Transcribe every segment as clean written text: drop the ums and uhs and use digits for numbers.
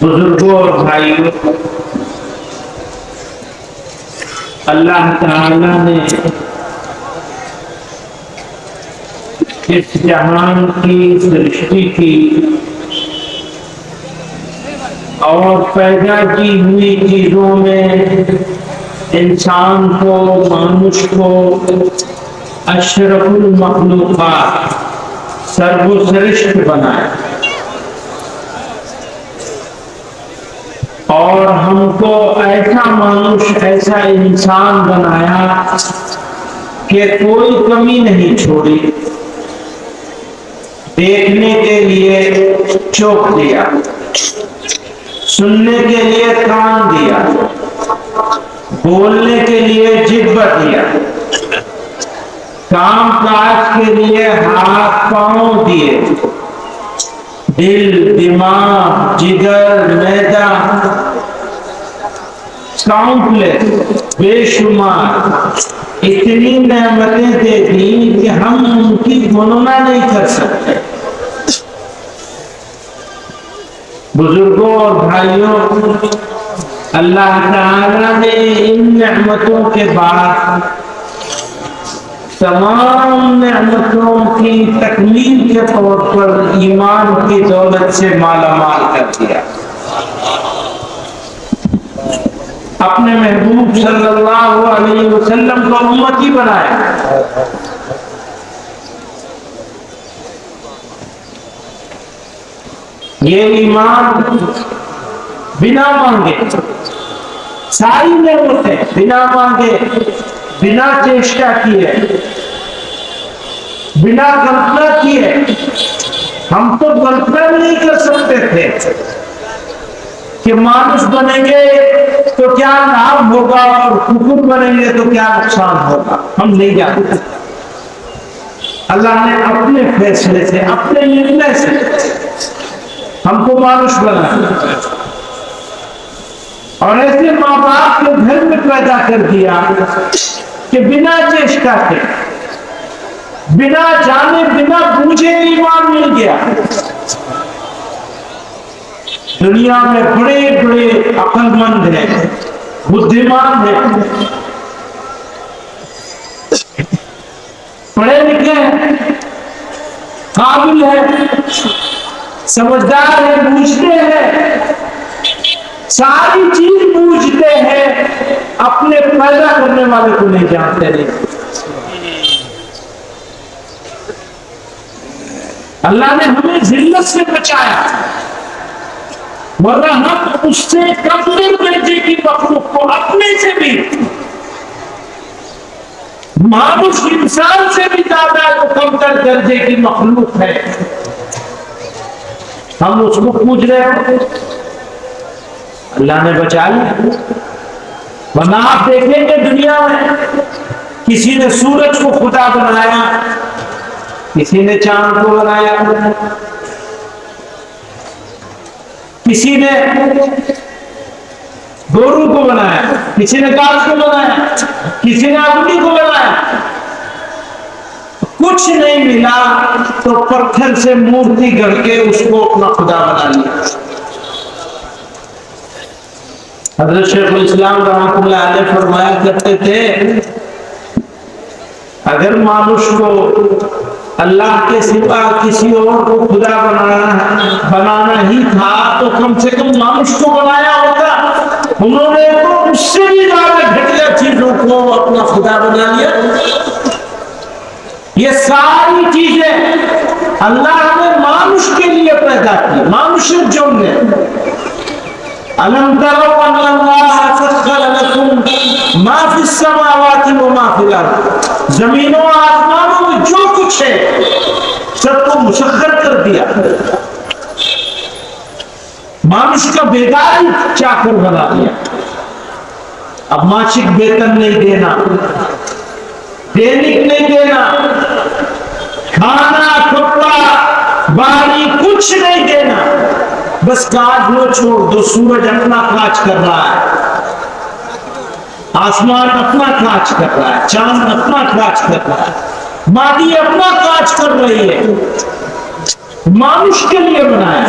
बुजुर्गों और भाइयों, अल्लाह ताला ने इस जहान की सृष्टि की और पैदा की हुई चीजों में इंसान को, मानुष को अशरफुल मखलूकात, सर्वश्रेष्ठ बनाया और हमको ऐसा मानुष, ऐसा इंसान बनाया कि कोई कमी नहीं छोड़ी। देखने के लिए चोख दिया, सुनने के लिए कान दिया, बोलने के लिए जिह्वा दिया, काम काज के लिए हाथ पांव दिए, दिल, दिमाग, जिगर, मैदा, काउंटलेस, बेशुमार इतनी नेमतें दे दी कि हम उनकी गणना नहीं कर सकते। बुजुर्गों और भाइयों, अल्लाह ताला ने इन नेमतों के बाद तमाम नेमतों की तकमील के तौर पर ईमान की दौलत से मालामाल कर दिया। अपने महबूब सल्लल्लाहु अलैहि वसल्लम को उम्मती बनाया। ये ईमान बिना मांगे, सारी नेमतें बिना मांगे, बिना चेष्टा किए, बिना कल्पना किए, हम तो कल्पना भी नहीं कर सकते थे कि मानुष बनेंगे तो क्या लाभ होगा और कुकुर बनेंगे तो क्या नुकसान होगा। हम नहीं जानते। अल्लाह ने अपने फैसले से, अपने निर्णय से हमको मानुष बनाया और ऐसे माँ बाप के घर में पैदा कर दिया कि बिना चेष्टा के, बिना जाने, बिना पूछे ईमान मिल गया। दुनिया में बड़े बड़े अक्लमंद हैं, बुद्धिमान हैं, पढ़े लिखे हैं, काबिल हैं, समझदार हैं, बूझते हैं, सारी चीज बूझते हैं, अपने पैदा करने वाले को नहीं जानते। नहीं, अल्लाह ने हमें जिल्लत से बचाया, वरना हम उससे कमतर दर्जे की मखलूक को, अपने से भी, मानुष इंसान से भी ज्यादा जो कमतर दर्जे की मखलूक है, हम उसको पूज रहे हैं। अल्लाह ने बचा लिया। वरना आप देखेंगे दुनिया में किसी ने सूरज को खुदा बनाया, किसी ने चांद को बनाया, किसी ने गोरू को बनाया, किसी ने गाय को बनाया, किसी ने अग्नि को बनाया। कुछ नहीं मिला तो पत्थर से मूर्ति गढ़ के उसको अपना खुदा बना लिया। हज़रत शेखुल इस्लाम रहमतुल्लाह अलैह फरमाया करते थे, अगर मानुष को अल्लाह के सिवा किसी और को खुदा बनाना ही था तो कम से कम मानुष को बनाया होता। उन्होंने तो उससे भी ज्यादा घटिया चीजों को अपना खुदा बना लिया। ये सारी चीजें अल्लाह ने मानुष के लिए पैदा की, मानुष जो ने। अलम तरो अन्नल्लाह सख्खर लकुम मा फिस समावाति व मा फिल अर्द, जमीनों आसमानों में जो कुछ है सबको मुसख्खर कर दिया। मानुष का बेगारी चाकर बना दिया। अब मासिक वेतन नहीं देना, दैनिक नहीं देना, खाना कपड़ा बाड़ी कुछ नहीं देना, बस काज लो छोड़ दो। सूरज अपना काज कर रहा है, आसमान अपना काज कर रहा है, चांद अपना काज कर रहा है, माटी अपना काज कर रही है। मानुष के लिए बनाया।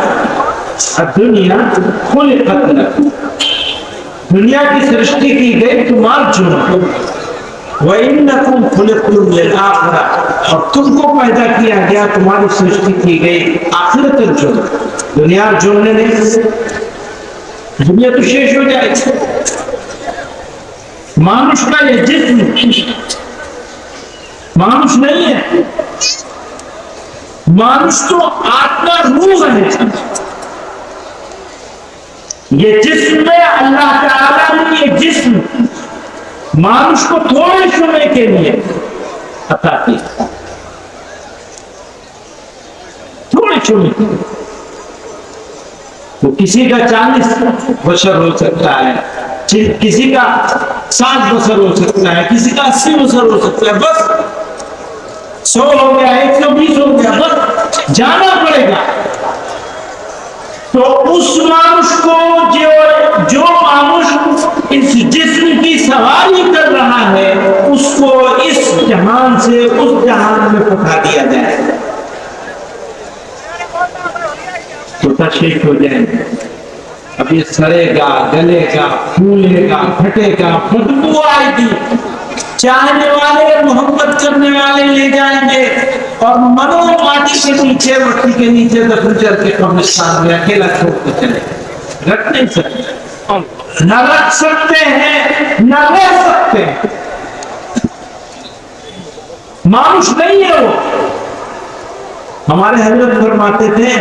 दुनिया खुलिक़त लकुम, दुनिया की सृष्टि की गई तुम्हारे जुर्म। व इन्नकुम खुलिक़्तुम लिल आखिरह, और तुमको पैदा किया गया, तुम्हारी सृष्टि की गई आखिरत के जुर्म। दुनिया जुड़ने नहीं, दुनिया तो शेष हो जाएगी। मानुष का ये जिस्म मानुष नहीं है, मानुष तो आत्मा रूह है। ये जिस्म में अल्लाह ताला ने ये जिस्म मानुष को थोड़े समय के लिए अता किया, थोड़े समय के लिए। तो किसी का 40 वर्षर हो सकता है, किसी का 60 वर्षर हो सकता है, किसी का 80 वर्षर हो सकता है, बस 100 हो गया, 120 हो गया, बस जाना पड़ेगा। तो उस मानुष को जो मानुष इस जिस्म की सवारी कर रहा है, उसको इस जहान से उस जहान में पहुंचा दिया जाए तो तशरीफ हो जाएंगे। अब ये सड़ेगा, गलेगा, फूलेगा, फटेगा, बदबू आएगी। चाहने वाले, मोहब्बत करने वाले ले जाएंगे और मनो माटी के नीचे, मट्टी के नीचे दफन करके कब्रिस्तान में अकेला छोड़ के चले। रख नहीं सकते, न रख सकते हैं, न रह सकते हैं। मानुष नहीं है वो। हमारे हजरत फरमाते थे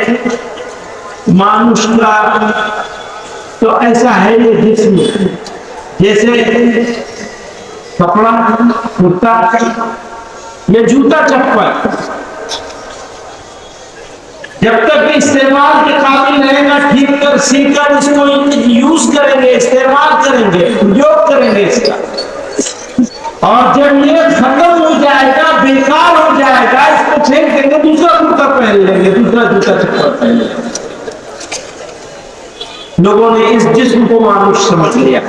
मानुष का तो ऐसा है ये जिस्म, जैसे कपड़ा, कुर्ता या जूता चप्पल, जब तक इस्तेमाल के काबिल रहेगा, ठीक कर सीकर इसको यूज करेंगे, इस्तेमाल करेंगे, उपयोग करेंगे इसका। और जब ये खत्म हो जाएगा, बेकार हो जाएगा, इसको फेंक देंगे, दूसरा कुर्ता पहन लेंगे, दूसरा जूता चप्पल पहन लेंगे। लोगों ने इस जिस्म को मानुष समझ लिया,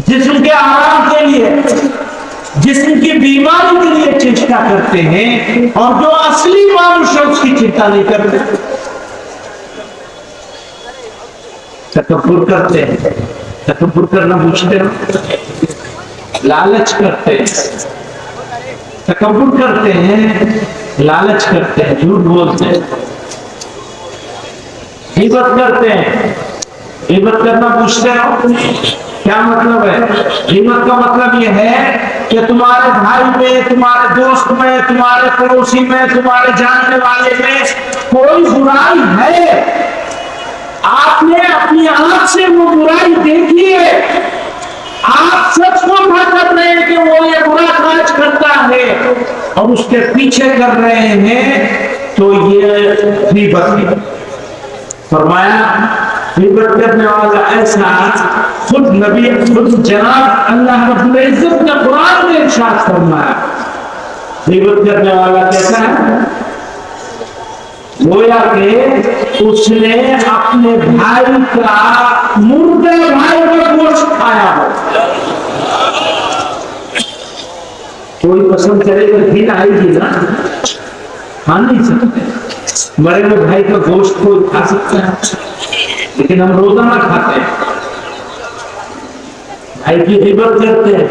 जिस्म के आराम के लिए, जिस्म की बीमारी के लिए चेष्टा करते हैं, और जो असली मानुष है उसकी चिंता नहीं करते। तकब्बुर करते हैं, तकब्बुर करना पूछते हो, लालच करते हैं, तकब्बुर करते हैं, लालच करते हैं, झूठ बोलते हैं, गीबत करते हैं। गीबत करना पूछते हो क्या मतलब है? गीबत का मतलब यह है कि तुम्हारे भाई में, तुम्हारे दोस्त में, तुम्हारे पड़ोसी में, तुम्हारे जानने वाले में कोई बुराई है, आपने अपनी आंख से वो बुराई देखी है, आप सच को कर रहे हैं कि वो ये बुरा काज करता है और उसके पीछे कर रहे हैं, तो ये गीबत है। फरमाया गीबत करने वाला ऐसा खुद नबी, खुद जनाब अल्लाह रब्बुल इज्जत ने कुरान में इरशाद फरमाया, गीबत करने वाला कैसा है? गोया कि उसने अपने भाई का, मुर्दे भाई का गोश्त खाया हो। कोई पसंद करेगा, घिन आएगी ना, खा नहीं सकते। मरे हुए भाई का गोश्त कोई खा सकता है, लेकिन हम रोजाना खाते हैं, भाई की गीबत करते हैं।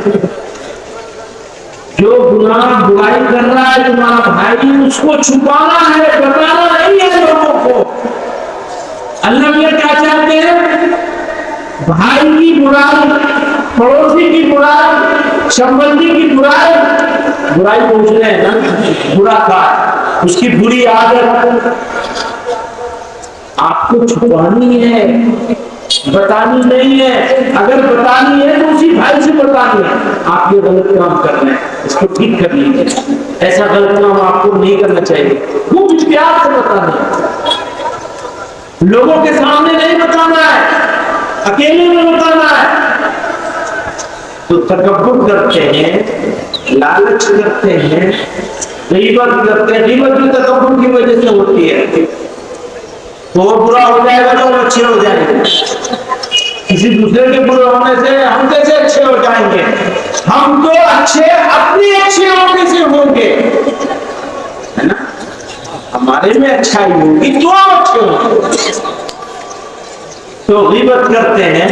जो गुनाह बुराई कर रहा है तुम्हारा भाई, उसको छुपाना है, बताना नहीं है लोगों को। अल्लाह मियां क्या चाहते हैं? भाई की बुराई, पड़ोसी की बुराई, संबंधी की बुराई, बुराई पूछ रहे हैं ना, बुरा का, उसकी बुरी आदत आपको छुपानी है, बतानी नहीं है। अगर बतानी है तो उसी भाई से बतानी है, आप ये गलत काम कर रहे हैं, इसको ठीक कर लीजिए, ऐसा गलत काम आपको नहीं करना चाहिए, वो भी प्यार से बताना है। लोगों के सामने नहीं बताना है, अकेले में बताना है। तो तकब्बुर करते हैं, लालच करते हैं, गीबत करते हैं। गीबत भी तकब्बुर की वजह से होती है। तो वो बुरा हो जाएगा तो हम अच्छे हो जाएंगे। किसी दूसरे के बुरे होने से हम कैसे अच्छे हो जाएंगे? हम तो अच्छे अपने अच्छे होने से होंगे, है ना? हमारे में अच्छाई होगी तो हम अच्छे होंगे। तो गीबत करते हैं,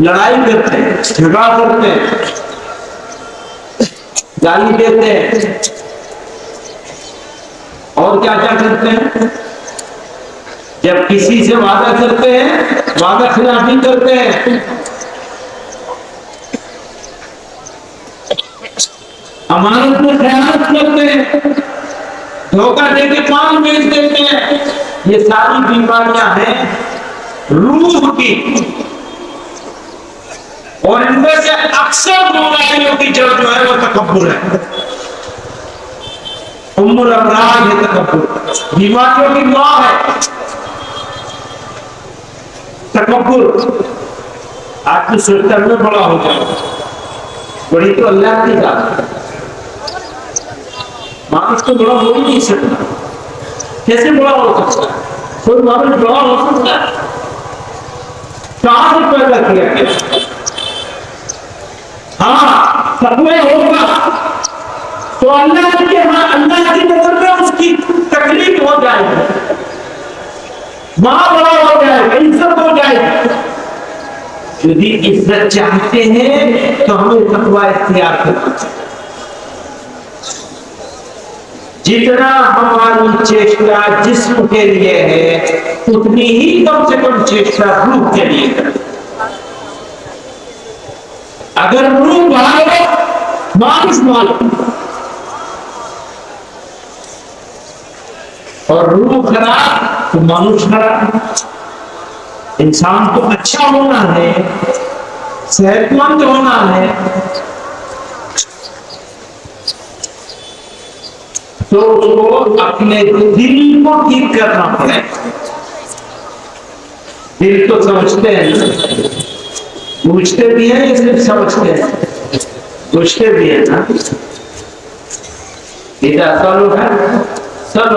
लड़ाई करते हैं, झगड़ा करते हैं, गाली देते हैं, और क्या क्या करते हैं। जब किसी से वादा करते हैं, वादा खिलाफी करते हैं, अमानत में खयानत करते हैं, धोखा देके पान बेच देते हैं। ये सारी बीमारियां हैं रूह की, और इनमें से अक्सर बीमारियों की जड़ जो है वो तकब्बुर है। उम्मुल अमराज है तकब्बुर, बीमारियों की मां है तकब्बुर। आज तो सोचता है मैं बड़ा हो जाऊं, बड़ी तो अल्लाह की बात है। मानुष तो बड़ा हो ही नहीं सकता। कैसे बड़ा हो सकता है? कोई मानुष बड़ा हो सकता है? कहां से पैदा किया गया? हाँ, तकवा होगा तो अल्लाह के यहाँ, अल्लाह की नजर में उसकी तकलीफ हो जाएगी, मां बड़ा हो जाएगा, इज्जत हो जाएगी। यदि इज्जत चाहते हैं तो हमें तकवा इख्तियार करना चाहिए। जितना हमारी चेष्टा जिस्म के लिए है, उतनी ही कम से कम चेष्टा रूह के लिए करें। अगर रूह भागो, मानुष मारो, और रूह खराब तो मानुष खराब। इंसान को अच्छा होना है, सेहतमंद होना है, तो उसको अपने दिल को ठीक करना पड़ेगा। दिल तो समझते हैं, पूछते भी हैं, या सिर्फ समझते हैं? पूछते भी है ना। इधर सब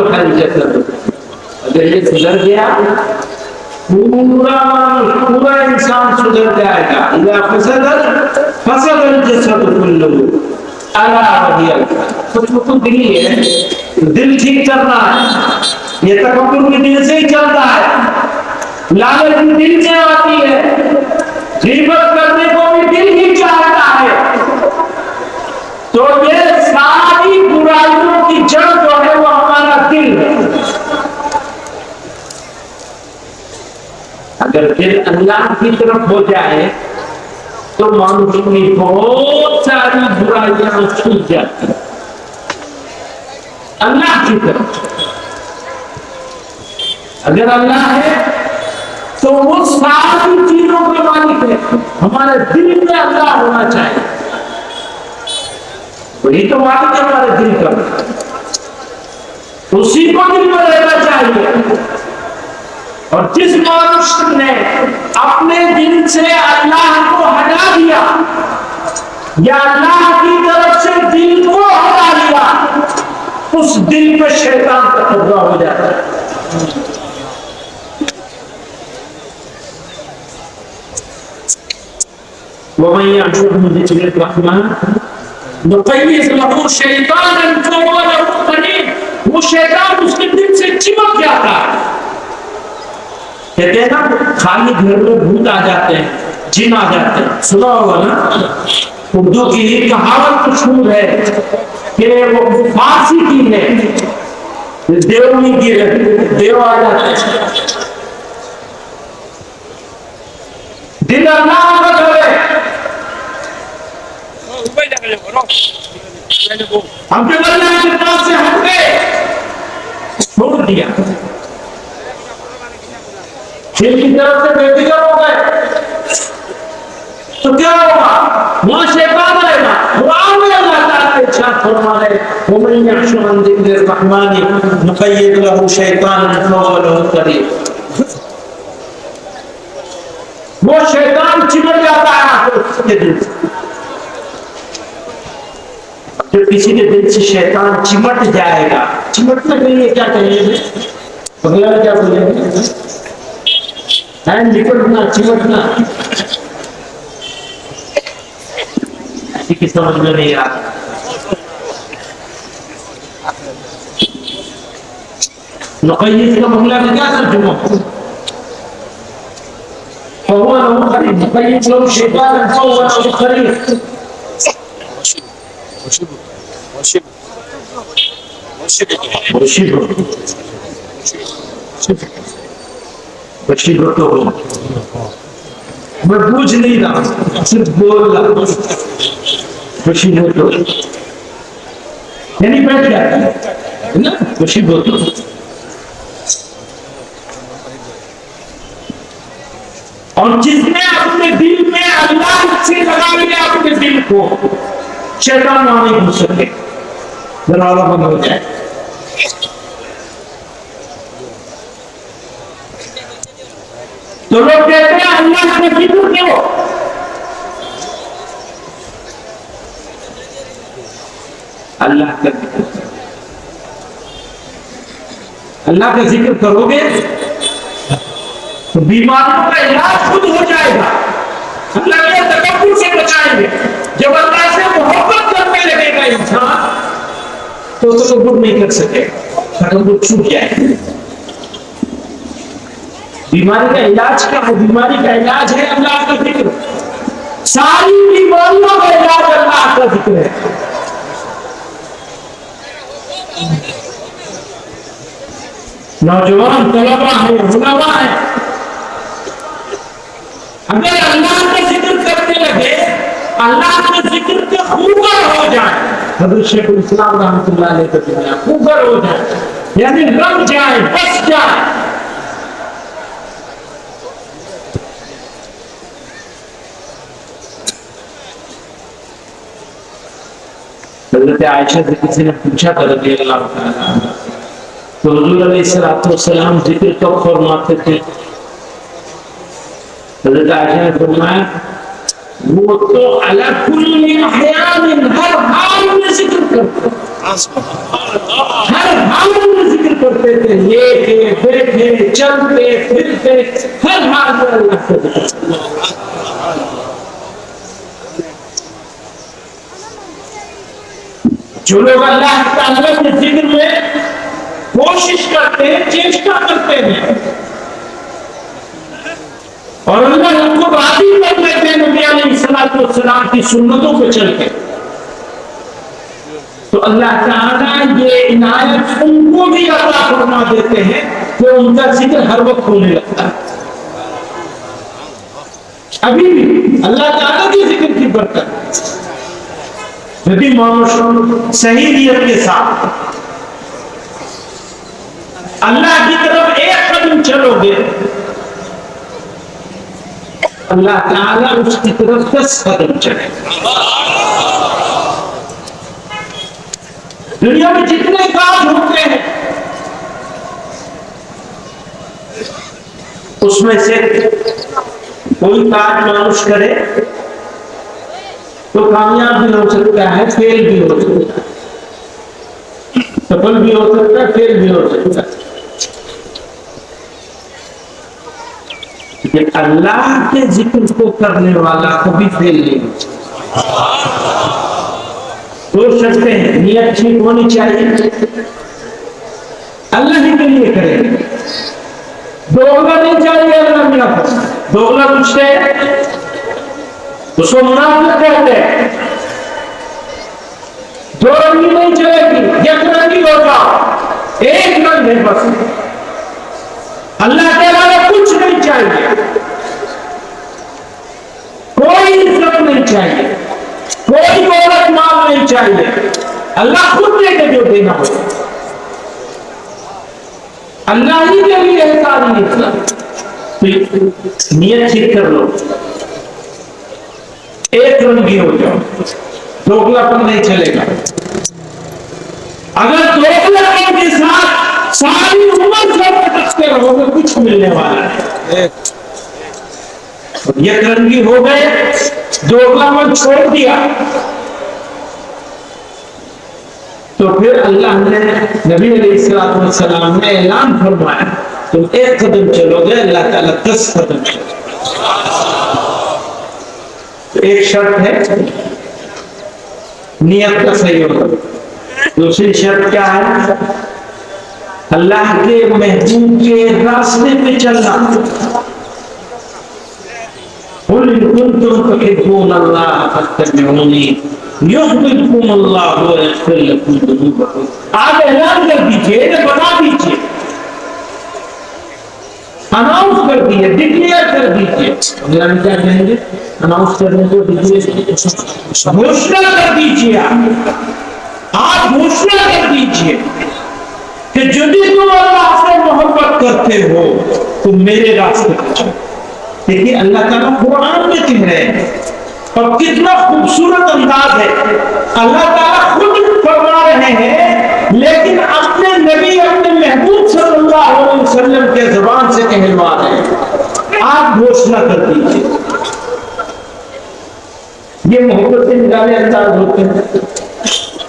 अगर ये सुधर गया, पूरा इंसान सुधर जाएगा। इधर फसल जैसा तो दिल ही है, दिल ठीक करना है। ये तकब्बुर भी दिल से ही चलता है, लालच भी दिल से आती है, गीबत करने को भी दिल ही चाहता है। तो ये सारी बुराइयों की जड़ जो है वो हमारा दिल है। अगर दिल अल्लाह की तरफ हो जाए तो मानुष की बहुत सारी बुराइयां छूट जाती है अल्लाह की तरफ। अगर अल्लाह है तो वो सारी चीजों का मालिक है। हमारे दिल में अल्लाह होना चाहिए, वही तो मालिक है हमारे दिल का, उसी को दिल में रहना चाहिए। और जिस मनुष्य ने अपने दिल से अल्लाह को हटा दिया या अल्लाह की तरफ से दिल को हटा दिया, उस दिल पे शैतान का कब्जा हो जाता है। वो शैतान उसके दिल से चिपक जाता है। कहते हैं ना, खाली घर में भूत आ जाते हैं, जिन आ जाते हैं, सुना होगा ना। उर्दू की ही कहावत मशहूर है कि वो फांसी की है, देव नहीं गिरे, देव आ जाते हैं। दिल अल्लाह का करे, हम जो अल्लाह की तरफ से हट गए, छोड़ दिया, दिल की तरफ से बेफिक्र हो गए, तो क्या होगा? वहां शैतान आएगा। कुरान में अल्लाह ताला इरशाद फरमा रहे वमन यअशु अन ज़िक्रिर रहमानि नुक़य्यिद लहू शैतानन फहुव लहू क़रीन। वो शैतान चिमट जाता है आखिर उसके दिल से। जो किसी के दिल से शैतान चिमट जाएगा, चिमटने के लिए क्या कहेंगे, बंगला में क्या बोलेंगे, निपटना चिमटना, की समझ में नहीं आ रहा। नुक़य्यिद का बंगला में क्या तर्जुमा, फहुव लहू क़रीन, नुक़य्यिद लहू शैतानन फहुव लहू क़रीन। तो मैं पूछ नहीं रहा, सिर्फ बोल रहा, तो यानी बैठ जाता है ना, खुशी बोल। और जिसने अपने दिल में अल्लाह से लगा लिया अपने दिल को, शैतान वहां नहीं घुस सके, दरवाजा बंद हो जाए। तो लोग कहते हैं अल्लाह का जिक्र क्यों, अल्लाह का जिक्र, अल्लाह का जिक्र करोगे तो बीमारियों का इलाज खुद हो जाएगा। अल्लाह के तकब्बुर से बचाएंगे। जब अल्लाह से मोहब्बत करने लगेगा इंसान तो तकब्बुर नहीं कर सकेगा, तकब्बुर छूट जाएगा। बीमारी का इलाज क्या है, बीमारी का इलाज है अल्लाह का जिक्र। सारी बीमारियों का इलाज अल्लाह का जिक्र है। नौजवान तलबा है, उलमा है, अगर अल्लाह का जिक्र करने लगे, अल्लाह के जिक्र के खूबर हो जाए, हज़रत शेखुल इस्लाम रहमतुल्लाह अलैह का दुनिया खूबर हो जाए, यानी रम जाए, बस जाए। हज़रत आयशा से किसी ने पूछा था रज़ी अल्लाह तआला अन्हा, तो हुज़ूर अलैहिस्सलातु वस्सलाम जिक्र कब फरमाते थे? हज़रत आयशा ने फरमाया वो तो अला कुल्ली अहयान, हर हाल में जिक्र करते, हर हाल में जिक्र करते थे, लेटे बैठे चलते फिरते हर हाल में अल्लाह का जिक्र। जो लोग अल्लाह ताला के जिक्र में कोशिश करते हैं, चेष्टा करते हैं और अल्लाह उनको राजी कर लेते हैं नबी अलैहिस्सलातु वस्सलाम की सुन्नतों पे चल के, तो अल्लाह ताला ये इनायत उनको भी अता फरमा देते हैं कि उनका जिक्र हर वक्त होने लगता है। अभी भी अल्लाह ताला के जिक्र की बरकत, यदि मानुष सही नियत के साथ अल्लाह की तरफ एक कदम चलोगे, अल्लाह ताला उसकी तरफ 10 कदम चलेगा। दुनिया में जितने काम होते हैं उसमें से कोई काम मानुष करे तो कामयाब भी हो सकता है, फेल भी हो सकता है, सफल भी हो सकता है, फेल भी हो सकता है। लेकिन अल्लाह के जिक्र को करने वाला कभी फेल नहीं होता। सोच सकते हैं नियत ठीक होनी चाहिए, अल्लाह ही के लिए करेंगे, दोगला नहीं चाहिए। अल्लाह मिला दोगला पूछते हैं उसको मुनाफिक कहते हैं। दो रंगी नहीं चलेगी, एक रंगी हो जाओ, एक रंग है बस। अल्लाह के अलावा कुछ नहीं चाहिए, कोई इज्जत नहीं चाहिए, कोई दौलत माल नहीं चाहिए, अल्लाह खुद देके जो देना हो, अल्लाह ही के लिए है सारी इज्जत। तो नियत ठीक कर लो, एक रंगी हो जाओ, दोगलापन नहीं चलेगा। अगर 2 लोगों के साथ सारी उम्र से भटकते रहोगे कुछ मिलने वाला है। ये रंगी हो गए, 2 का मन छोड़ दिया, तो फिर अल्लाह ने नबी अलैहिस्सलाम ने ऐलान फरमाया तुम 1 कदम चलोगे, अल्लाह ताला 10 कदम चलोगे। तो एक शर्त है नियत का सही होगा। दूसरी शर्त क्या है? अल्लाह के महबूब के रास्ते पे चलना। आप ऐलान कर दीजिए, बता दीजिए, अनाउंस कर दीजिए, डिक्लेयर कर दीजिए। क्या कहेंगे? अनाउंस करने को घोषणा कर दीजिए। आप घोषणा कर दीजिए कि यदि तुम अल्लाह से मोहब्बत करते हो तो मेरे रास्ते पर चलो। देखिए अल्लाह ताला कुरान में कह रहे हैं और कितना खूबसूरत अंदाज है। अल्लाह ताला खुद फरमा रहे हैं, लेकिन अपने नबी अपने महबूब सल्लल्लाहु अलैहि वसल्लम के जुबान से कहलवा रहे हैं। आप घोषणा कर दीजिए। ये मोहब्बत से निराले अंदाज होते हैं।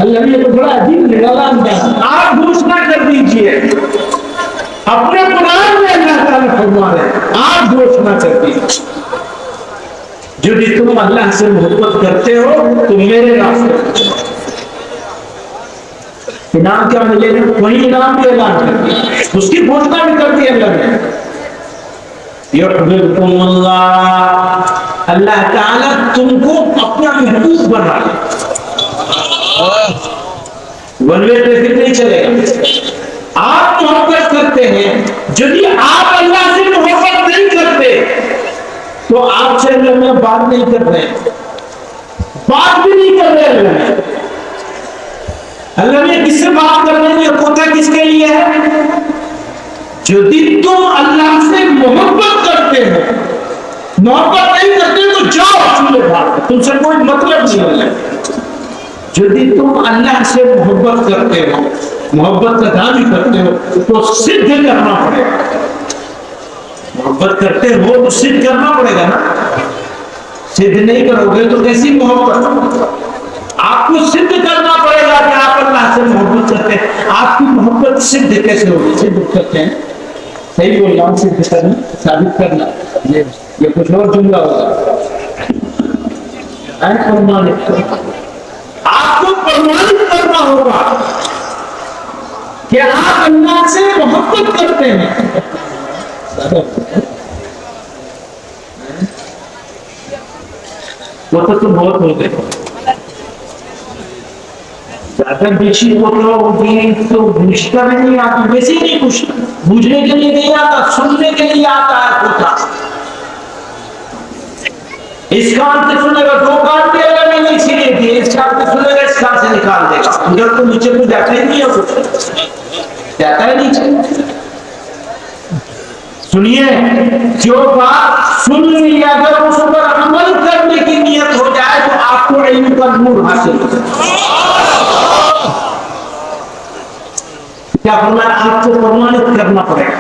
अल्लाह ने तो बड़ा अजीब निराला अंदाज। आप घोषणा कर दीजिए, अपने कुरान में अल्लाह ताला फरमा रहे हैं, आप घोषणा कर दीजिए यदि तुम अल्लाह से मोहब्बत करते हो तो मेरे रास्ते पर चलो। इनाम क्या मिलेगा? वही इनाम भी ऐलान कर दिया, उसकी घोषणा भी कर दी अल्लाह ने। अल्लाह ताला तुमको अपना महबूब बना ले। वन वे ट्रैफिक नहीं चलेगा। आप मोहब्बत करते हैं, यदि आप अल्लाह से मोहब्बत नहीं करते तो आपसे अल्लाह में बात नहीं कर रहे, बात भी नहीं कर रहे अल्लाह। अल्लाह ने किससे बात करने की कोता किसके लिए है? यदि तुम अल्लाह से मोहब्बत करते हो, मोहब्बत नहीं करते तो जाओ चूल्हे भाग, तुमसे कोई मतलब नहीं अल्लाह। यदि तुम अल्लाह से मोहब्बत करते हो, मोहब्बत का दावी करते हो तो सिद्ध करना पड़ेगा। मोहब्बत करते हो तो सिद्ध करना पड़ेगा ना। सिद्ध नहीं करोगे तो कैसी मोहब्बत? आपको सिद्ध करना पड़ेगा कि आप अल्लाह से मोहब्बत करते हैं। आपकी मोहब्बत सिद्ध कैसे होगी? सिद्ध करते हैं, सही बोल रहा हूं, सिद्ध करना, साबित करना, ये कुछ और जुमला होगा। आपको प्रमाणित करना होगा कि आप अल्लाह से मोहब्बत करते हैं। वो तो बहुत हो गए, ज्यादा बेची हो तो बुझता नहीं आता, वैसे ही नहीं कुछ बुझने के लिए नहीं आता, सुनने के लिए आता है होता। इस कान से सुनेगा, 2 कान के अल्लाह में नहीं सीने दिए, इस कान से सुनेगा, इस कान से निकाल देगा। उधर तो नीचे को जाता ही नहीं है, कुछ जाता ही नीचे। सुनिए, जो बात सुन ली अगर उस पर अमल करने की नियत हो जाए तो आपको इल्म का नूर हासिल हो जाए। क्या फरमाया? आपको प्रमाणित करना पड़ेगा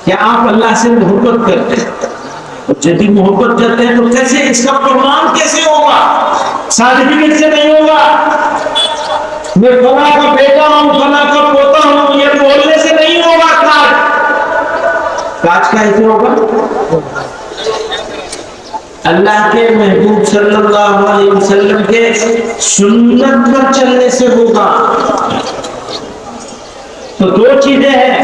कि आप अल्लाह से मोहब्बत करते हैं। यदि मोहब्बत करते हैं तो कैसे, इसका प्रमाण कैसे होगा? सर्टिफिकेट से नहीं होगा। मैं फला का बेटा हूं, फला का पोता हूं, ये बोलने से नहीं होगा। काज कैसे होगा? अल्लाह के महबूब सल्लल्लाहु अलैहि वसल्लम के सुन्नत पर चलने से होगा। तो 2 चीजें हैं,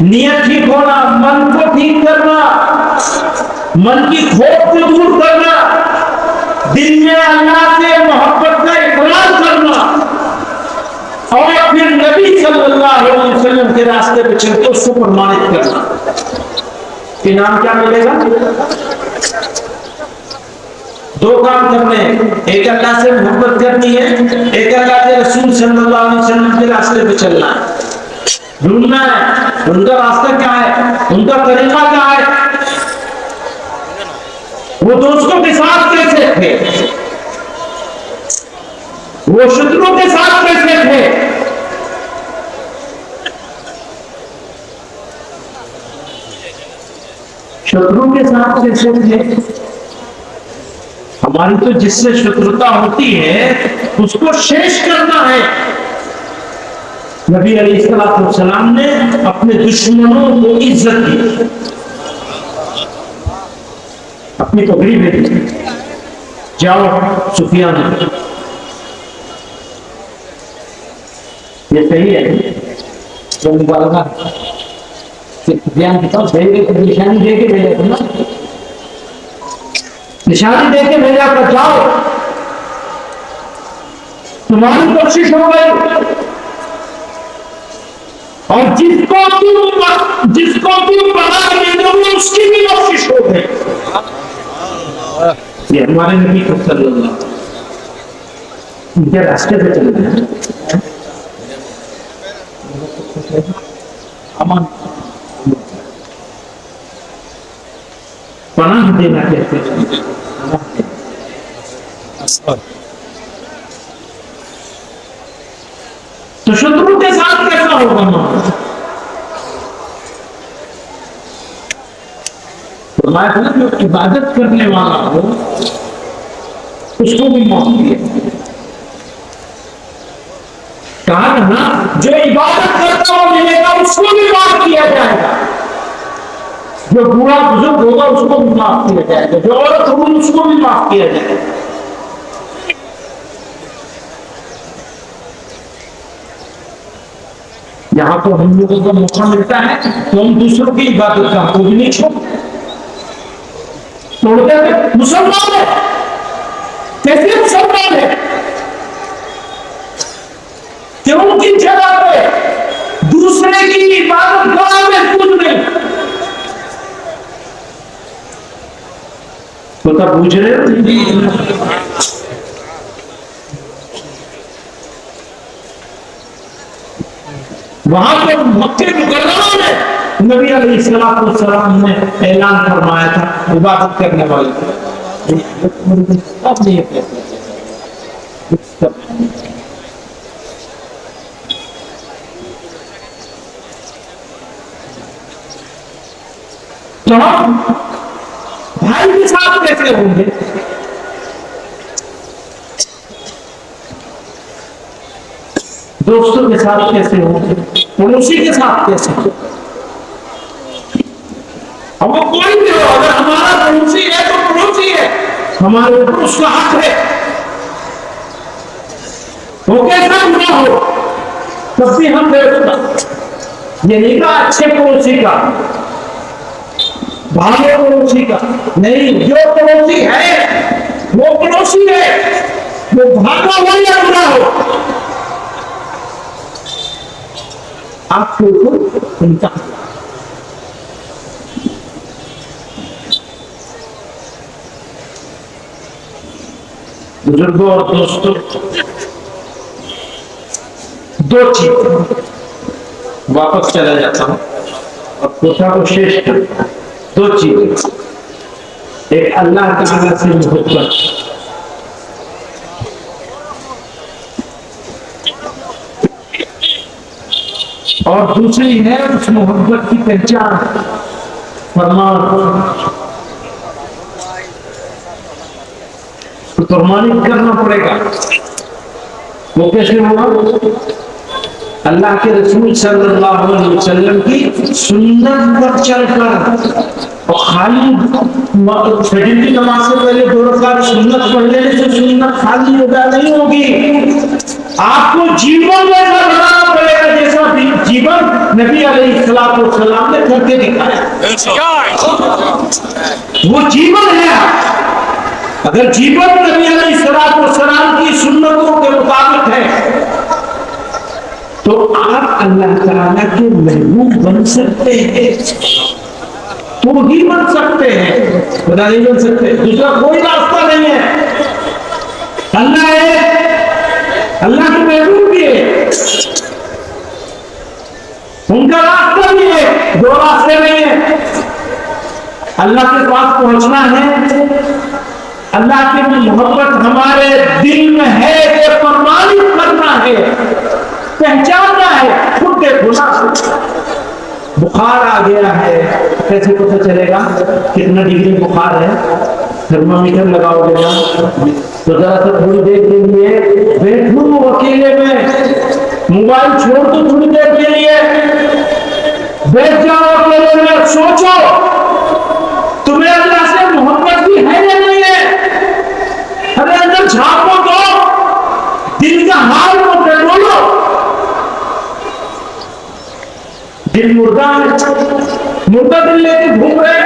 नियत ठीक होना, मन को ठीक करना, मन की खोट को दूर करना, दिल में अल्लाह से मोहब्बत का इकरार करना, और फिर नबी सल्लल्लाहु अलैहि वसल्लम के रास्ते पे चलते उसको प्रमाणित करना। इनाम क्या मिलेगा? 2 काम करने, एक अल्लाह से मोहब्बत करनी है, एक अल्लाह के रसूल सल्लल्लाहु अलैहि वसल्लम के रास्ते पे चलना है, ढूंढना है उनका रास्ता क्या है, उनका तरीका क्या है, वो दोस्तों के साथ कैसे थे, वो शत्रुओं के साथ शत्रु के साथ कैसे थे? हमारी तो जिससे शत्रुता होती है उसको शेष करना है। नबी अलैहिस्सलाम ने अपने दुश्मनों को इज्जत दी, अपनी पगड़ी में दी। जाओ सुफियान, ये सही है तो मुबारका सुफियान की तरफ निशानी दे के भेजा था ना, निशानी दे के भेजा कर जाओ, तुम्हारी कोशिश हो गई। और जिसको तुम बना दे दोगे उसकी भी कोशिश हो गई। ये हमारे नबी को सल्लल्लाहु इनके रास्ते पे चल रहे हैं। अमन पनाह देना कहते हैं। तो शत्रु के साथ कैसा होगा मामला? तो मैं जो इबादत करने वाला हो उसको भी माफ किया। कहा ना जो इबादत करता हो मिलेगा उसको भी माफ किया जाएगा, जो बूढ़ा बुजुर्ग होगा उसको भी माफ किया जाएगा, जो औरत होगी उसको भी माफ किया जाएगा। यहाँ तो हम लोगों को मौका मिलता है तो हम दूसरों की इबादत का को भी नहीं छोड़ते थे। मुसलमान है, कैसे मुसलमान है कि उनकी जगह पे दूसरे की इबादत गाह में कुछ नहीं। तो तब पूछ रहे हो वहां पे मक्के मुकर्रमा में नबी अलैहिस्सलाम ने ऐलान फरमाया था इबादत करने वाले अब नहीं है। तो हम भाई के साथ कैसे होंगे? दोस्तों के साथ कैसे होंगे? पड़ोसी के साथ कैसे? अब वो कोई भी हो, अगर हमारा पड़ोसी है तो पड़ोसी है, हमारे ऊपर उसका हक है। वो कैसा गुनाह हो तब भी हम देखना ये नहीं कहा अच्छे पड़ोसी का, भाले पड़ोसी का नहीं। जो पड़ोसी है वो पड़ोसी है, वो भागा हो या बुरा हो आपके ऊपर उनका। बुजुर्गों और दोस्तों, दो चीज वापस चला जाता हूं और पूछा को शेष करता। दो चीज, एक अल्लाह ताला से मोहब्बत, और दूसरी है उस मोहब्बत की पहचान प्रमाणित करना पड़ेगा। वो कैसे होगा? अल्लाह के रसूल सल्लल्लाहु अलैहि वसल्लम की सुन्नत पर चलकर। और खाली फजर की नमाज से पहले 2 रकात सुन्नत पढ़ लेने से सुन्नत खाली अदा नहीं होगी। आपको जीवन ऐसा बनाना पड़ेगा जैसा जीवन नबी अलैहिस्सलाम ने करके दिखाया। वो जीवन है। अगर जीवन नबी अलैहिस्सलाम की सुन्नतों के मुताबिक है तो आप अल्लाह ताला के महबूब बन सकते हैं, तो ही बन सकते हैं, खुदा नहीं बन सकते। दूसरा कोई रास्ता नहीं है। अल्लाह है, अल्लाह के महबूब भी है, उनका रास्ता भी है, 2 रास्ते नहीं है। अल्लाह के पास पहुंचना है, अल्लाह की मोहब्बत हमारे दिल में है, ये प्रमाणित करना है, पहचानना है। खुद देखो ना, बुखार आ गया है, कैसे पता चलेगा कितना डिग्री बुखार है? थर्मामीटर लगाओगे ना, तो जरा सा थोड़ी देर के लिए बैठो अकेले में, मोबाइल छोड़ दो थोड़ी देर के लिए, बैठ जाओ अकेले में, सोचो तुम्हें अल्लाह से मोहब्बत भी है या नहीं है? अरे अंदर झांको तो, दिल का हाल को टटोलो। दिल मुर्दा है, मुर्दा दिल लेके घूम रहे,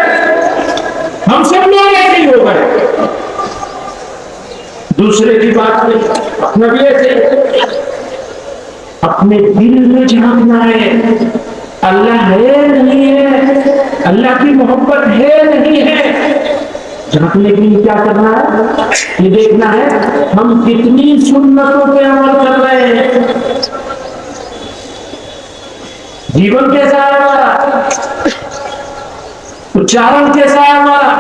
हम सब लोग ऐसे ही हो गए, दूसरे की बात नहीं, अपना भी ऐसे। अपने दिल में झांकना है, अल्लाह है नहीं है, अल्लाह की मोहब्बत है नहीं है। झांकने के लिए क्या करना है? ये देखना है हम कितनी सुन्नतों पे अमल कर रहे हैं, जीवन कैसा है हमारा, उच्चारण कैसा है हमारा,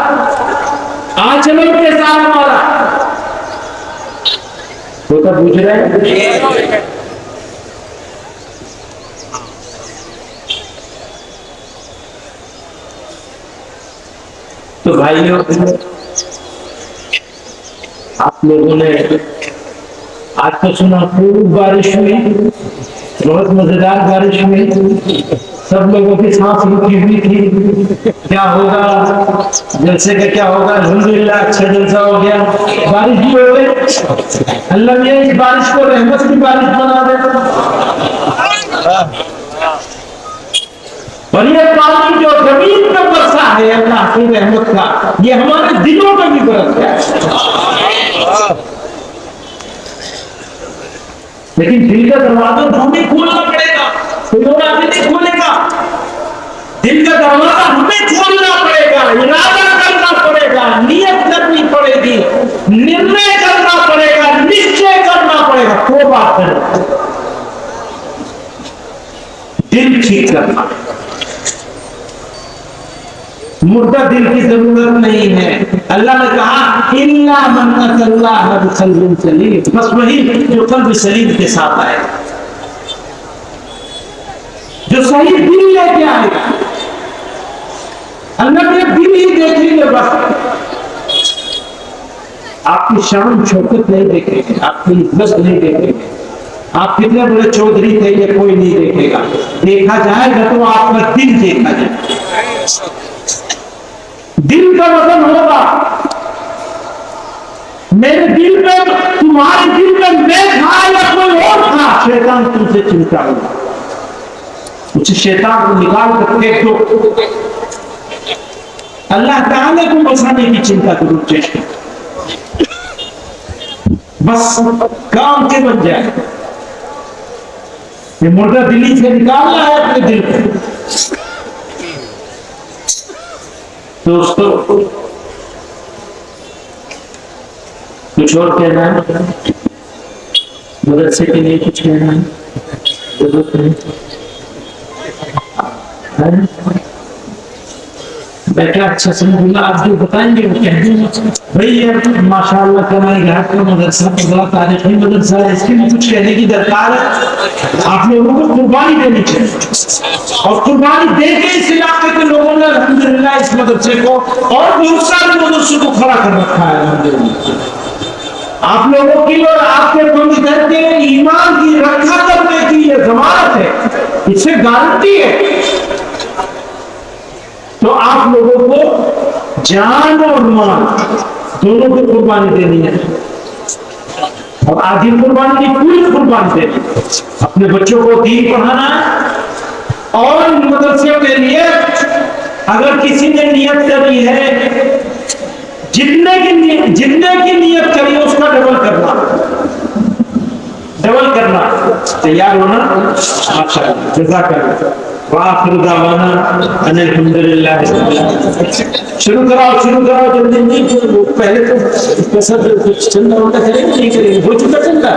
आचरण कैसा है हमारा, वो तो पूछ रहे हैं। तो भाइयों, आप लोगों ने आज तो सुना खूब बारिश हुई, बहुत मजेदार बारिश हुई, सब लोगों की सांस रुकी हुई थी। क्या होगा जलसे का, क्या होगा? अल्हम्दुलिल्लाह अच्छा जलसा हो गया, बारिश भी हो गई। अल्लाह ने इस बारिश को रहमत की बारिश बना दे। और ये पानी जो जमीन पर बरसा है अल्लाह की रहमत का, ये हमारे दिलों में भी बरस गया। लेकिन दिल का दरवाजा हमें खोलना पड़ेगा, कोई और आदमी नहीं खोलेगा। दिल का दरवाजा हमें खोलना पड़ेगा, इरादा करना पड़ेगा, नियत करनी पड़ेगी, निर्णय करना पड़ेगा, निश्चय करना पड़ेगा, तो बात करें। दिल ठीक करना, मुर्दा दिल की जरूरत नहीं है। अल्लाह ने कहा इल्ला मन अल्लाह बिक़ल्बिन सलीम, बस वही जो कल्ब सलीम के साथ आए, जो सही दिल लेके आएगा। अल्लाह के दिल ही देखेंगे बस, आपकी शान शौकत नहीं देखेंगे, आपकी इज्जत नहीं देखेंगे, आप कितने बड़े चौधरी थे ये कोई नहीं देखेगा। देखा जाएगा तो आपका दिल देखा जाएगा, दिल का वजन होगा। मेरे दिल में, तुम्हारे दिल में मैं था या कोई और था, शैतान तुमसे चिंता होगा, उस शैतान को निकाल कर फेंक दो। अल्लाह ताला को बचाने की चिंता करो, चेष्टा बस काम के बन जाए। ये मुर्दा दिल्ली से निकालना है अपने दिल को। दोस्तों कुछ और कहना है? मदरसे के लिए कुछ कहना है? जरूरत नहीं बैठा, अच्छा समझूंगा, आप जो बताएंगे वो कह देंगे। भाई ये माशाअल्लाह कमाई घाट का मदरसा बड़ा तारीखी मदरसा है, इसके लिए कुछ कहने की दरकार है। आप लोगों को कुर्बानी देनी चाहिए, और कुर्बानी देके इस इलाके के लोगों ने अल्हम्दुलिल्लाह इस मदरसे को और बहुत सारे मदरसों को खड़ा कर रखा है अल्हम्दुलिल्लाह। आप लोगों की और आपके वंशधर के ईमान की रक्षा करने की ये जमानत है, इससे गारंटी है। तो आप लोगों को जान और माल दोनों की कुर्बानी देनी है, और आधी कुर्बानी की पूरी कुर्बानी देनी है। अपने बच्चों को दीन पढ़ाना है, और मदरसे के लिए अगर किसी ने नियत करी है, जितने की नियत करी है उसका डबल करना, तैयार होना। माशाअल्लाह, जज़ाकल्लाह। शुरू कराओ जल्दी, नहीं पहले तो चंदा होता करेंगे, नहीं करेंगे, हो चुका चंदा।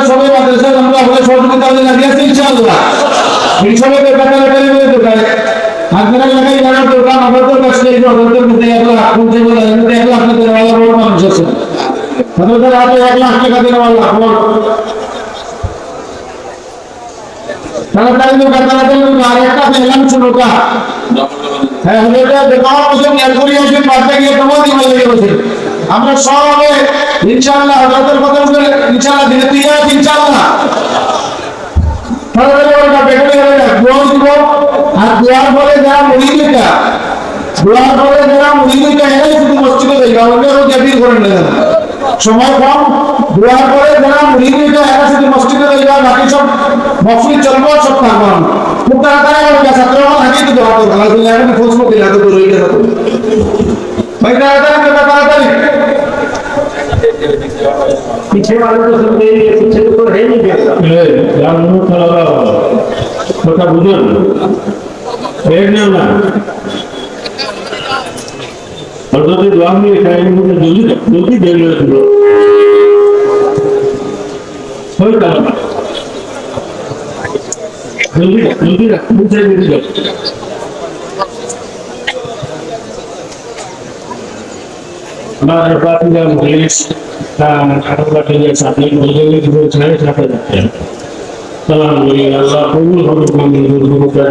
সবাই আপনারা লাগাই যারা দোকান আমাদের কাছে এই ওদের মধ্যে 1 লাখ কোটি বলে 1 লাখ টাকা দেওয়ার বড় মানুষ আছে ওদের হাতে 1 লাখ টাকা দেওয়ার বড় তাহলে তাই দোকান তারা তো আর একটা পেলাম শুনুকা হ্যাঁ ওটা দেখাও কিছু নিয়ে করি আসে পাঁচটা গিয়ে তোমার দিকে লেগে বসে আমরা সবাই ইনশাআল্লাহ হযরতের কথা বলে ইনশাআল্লাহ দিনে দিয়া ইনশাআল্লাহ তাহলে ওটা বেগুনি হবে না দোয়া দিব আর দোয়ার পরে যারা মুরিদটা দোয়ার পরে যারা মুরিদটা এরাই শুধু মসজিদে যাইবা ওদেরও জাবির করে নেন সময় কম দোয়ার পরে যারা মুরিদটা এরা শুধু মসজিদে যাইবা বাকি সব মফসিল চলবো সব থাকবো খুব তাড়াতাড়ি আমার ছাত্ররা হাজির দিতে হবে আলহামদুলিল্লাহ এখন খোঁজ করতে লাগে তো রয়ে গেছে ভাই তাড়াতাড়ি पीछे वाले तो सब पीछे तो है नहीं देखता কথা বুঝুন না অর্থাৎ দোয়া নিয়ে খাই মধ্যে জলদি বেরিয়ে আসলো হয় তা জলদি বুঝে বেরিয়ে যাও हमारे पार्टी मजलिस के साथी सलाम अल्लाह कबूल होगा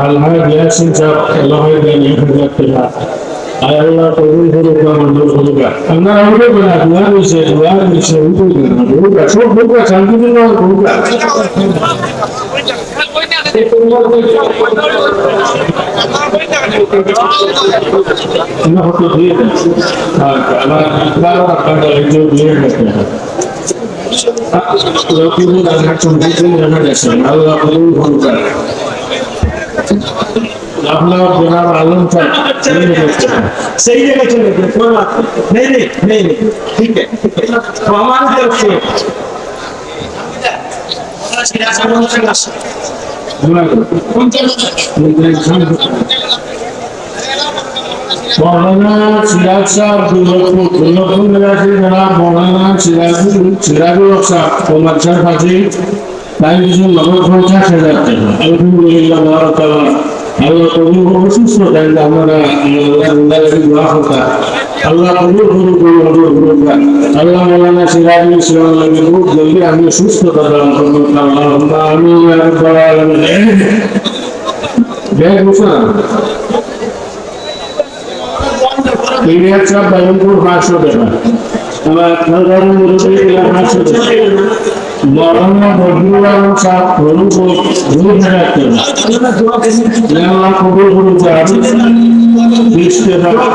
अल्लाह यासीन साहब अल्लाह अल्लाह कबूल होगा मंजूर होगा अंदर हमने बना दुआ से होगा सब होगा शांति में होगा ना हो तो दिए अल्लाह का जो दिए अल्लाह कबूल होगा अपना जनाब आलम था सही जगह चले गए कोई बात नहीं ठीक है तो हमारी तरफ से मौलाना सिराज साहब दुल्लभपुर निवासी जनाब मौलाना सिराजुल हक साहब और मच्छर फाजिल टाइम किसी नंबर 50,000 अल्हम्दुलिल्लाह अल्लाह कबूल हो सुस्त रहेगा हमारा अल्लाह की दुआ होता अल्लाह कबूल होगा अल्लाह मौलाना सिराजुल इस्लाम लगे बहुत जल्दी हमें सुस्त प्रदान करो अल्लाहुम्मा आमीन या रब्बल आलमीन जय घोषणा पीरियड सब बैलूनपुर 500 देना हमारा घर मुझे 500 देना मौलाना बदरुल्लाह साहब दोनों को दूर रहते हैं अल्लाह कबूल होगा 20 के बाद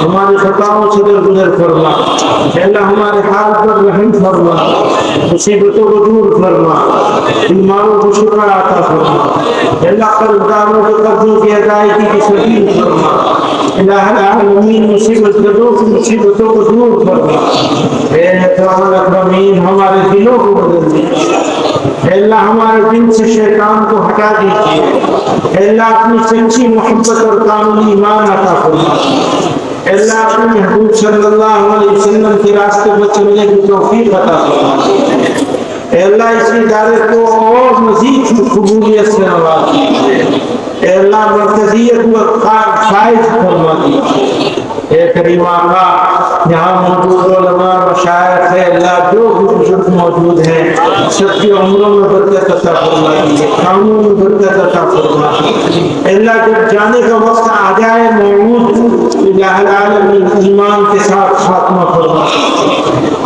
हमारी खताओं से दरगुजर फरमा इल्ला हमारे हाल पर रहम फरमा मुसीबतों को दूर फरमा बीमारों को शिफा अता फरमा इल्ला कर्जदारों के कर्जों की अदायगी की सकीन फरमा इल्ला आलमीन मुसीबतों को दूर फरमा हे अकरमीन हमारे दिलों को बदल दीजिए अल्लाह हमारे दिल से शैतान को हटा दीजिए अल्लाह अपनी सच्ची मोहब्बत और कामिल ईमान अता फरमाइए अल्लाह अपने महबूब सल्लल्लाहु अलैहि वसल्लम के रास्ते पर चलने की तौफीक अता फरमाइए अल्लाह इस इदारे को और मजीद कबूलियत से नवाज दीजिए अल्लाह मरकजियत को फायज फरमा दीजिए ए करीम आका यहाँ मौजूद उलमा मशाइख है अल्लाह जो भी बुजुर्ग मौजूद हैं सबकी उम्रों में बरकत अता फरमा दीजिए, कामों में बरकत अता फरमा दीजिए। अल्लाह जब जाने का वक्त आ जाए महमूद ईमान के साथ खात्मा फरमा